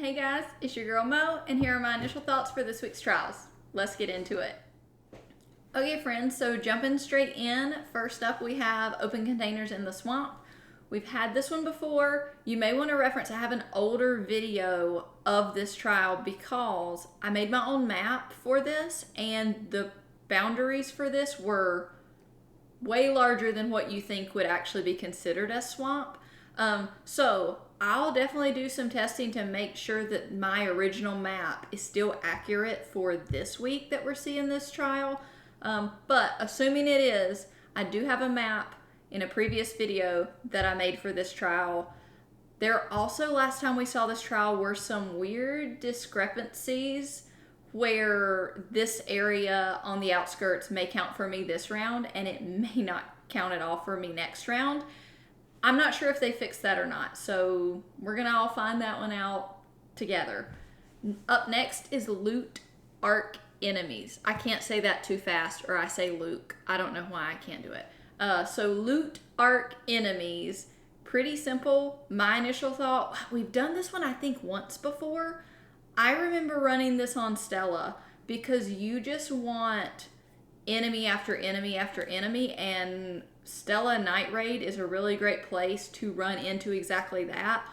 Hey guys, it's your girl Mo, and here are my initial thoughts for this week's trials. Let's get into it. Okay friends, so jumping straight in, first up we have open containers in the swamp. We've had this one before. You may want to reference, I have an older video of this trial because I made my own map for this and the boundaries for this were way larger than what you think would actually be considered a swamp. So I'll definitely do some testing to make sure that my original map is still accurate for this week that we're seeing this trial. But assuming it is, I do have a map in a previous video that I made for this trial. There also, last time we saw this trial, were some weird discrepancies where this area on the outskirts may count for me this round and it may not count at all for me next round. I'm not sure if they fixed that or not, so we're gonna all find that one out together. Up next is loot arc enemies. I can't say that too fast or I say Luke. I don't know why I can't do it. So loot arc enemies, pretty simple. My initial thought, we've done this one I think once before. I remember running this on Stella because you just want enemy after enemy after enemy, and Stella Night Raid is a really great place to run into exactly that.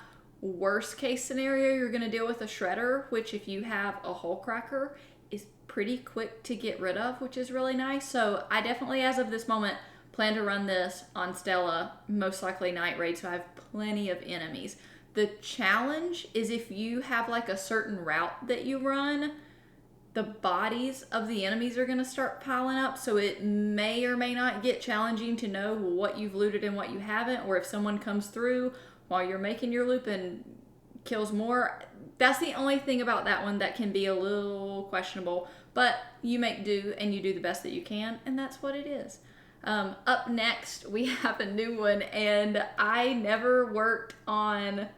Worst case scenario, you're going to deal with a shredder, which if you have a hole cracker is pretty quick to get rid of, which is really nice. So I definitely, as of this moment, plan to run this on Stella, most likely Night Raid, so I have plenty of enemies. The challenge is if you have like a certain route that you run, the bodies of the enemies are going to start piling up, so it may or may not get challenging to know what you've looted and what you haven't, or if someone comes through while you're making your loop and kills more. That's the only thing about that one that can be a little questionable, but you make do and you do the best that you can, and that's what it is. Up next, we have a new one, and I never worked on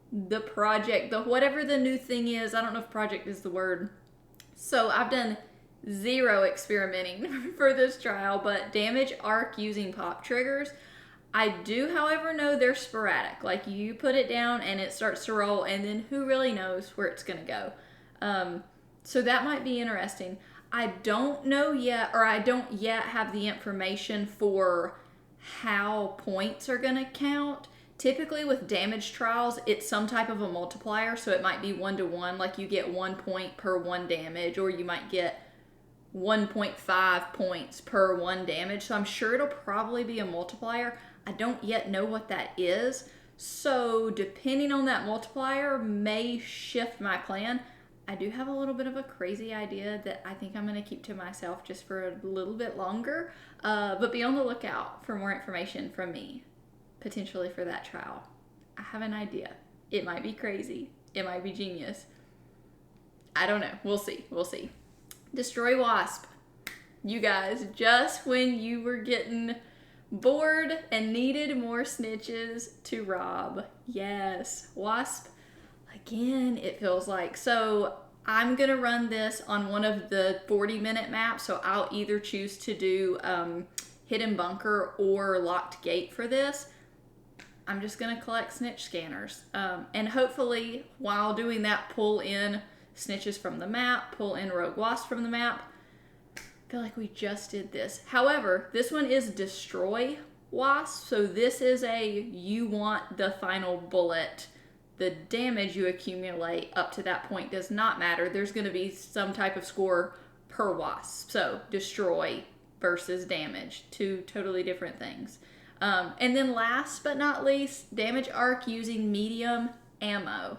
the project, whatever the new thing is. I don't know if project is the word. So I've done zero experimenting for this trial, but damage arc using pop triggers. I do, however, know they're sporadic. Like you put it down and it starts to roll, and then who really knows where it's going to go. So that might be interesting. I don't know yet, or I don't yet have the information for how points are going to count. Typically with damage trials, it's some type of a multiplier, so it might be 1-to-1, like you get 1 point per 1 damage, or you might get 1.5 points per 1 damage. So I'm sure it'll probably be a multiplier. I don't yet know what that is, so depending on that multiplier may shift my plan. I do have a little bit of a crazy idea that I think I'm going to keep to myself just for a little bit longer, but be on the lookout for more information from me, potentially for that trial. I have an idea. It might be crazy. It might be genius. I don't know. We'll see. We'll see. Destroy wasp. You guys, just when you were getting bored and needed more snitches to rob. Yes. Wasp. Again, it feels like. So I'm going to run this on one of the 40-minute maps. So I'll either choose to do hidden bunker or locked gate for this. I'm just going to collect snitch scanners. And hopefully, while doing that, pull in snitches from the map, pull in rogue wasps from the map. I feel like we just did this. However, this one is destroy wasp. So this is you want the final bullet. The damage you accumulate up to that point does not matter. There's going to be some type of score per wasp. So destroy versus damage, two totally different things. And then last but not least, damage arc using medium ammo.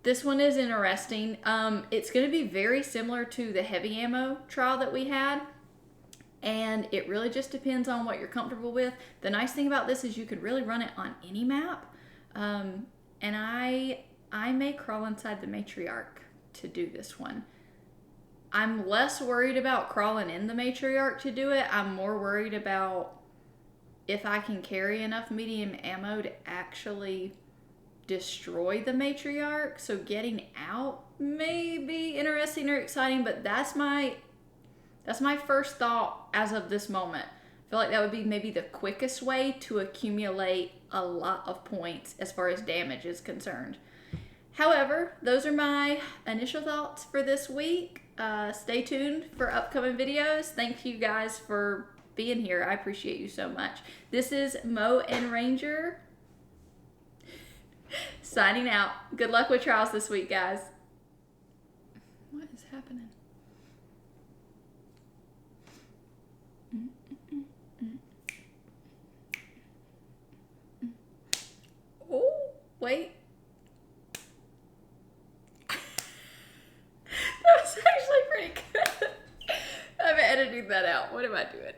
This one is interesting. It's going to be very similar to the heavy ammo trial that we had, and it really just depends on what you're comfortable with. The nice thing about this is you could really run it on any map, and I may crawl inside the matriarch to do this one. I'm less worried about crawling in the matriarch to do it. I'm more worried about if I can carry enough medium ammo to actually destroy the matriarch. So getting out may be interesting or exciting, but that's my first thought as of this moment. I feel like that would be maybe the quickest way to accumulate a lot of points as far as damage is concerned. However, those are my initial thoughts for this week. Stay tuned for upcoming videos. Thank you guys for being here. I appreciate you so much. This is Mo and Ranger signing out. Good luck with trials this week, guys. What is happening? Oh, wait. That was actually pretty good. I'm editing that out. What am I doing?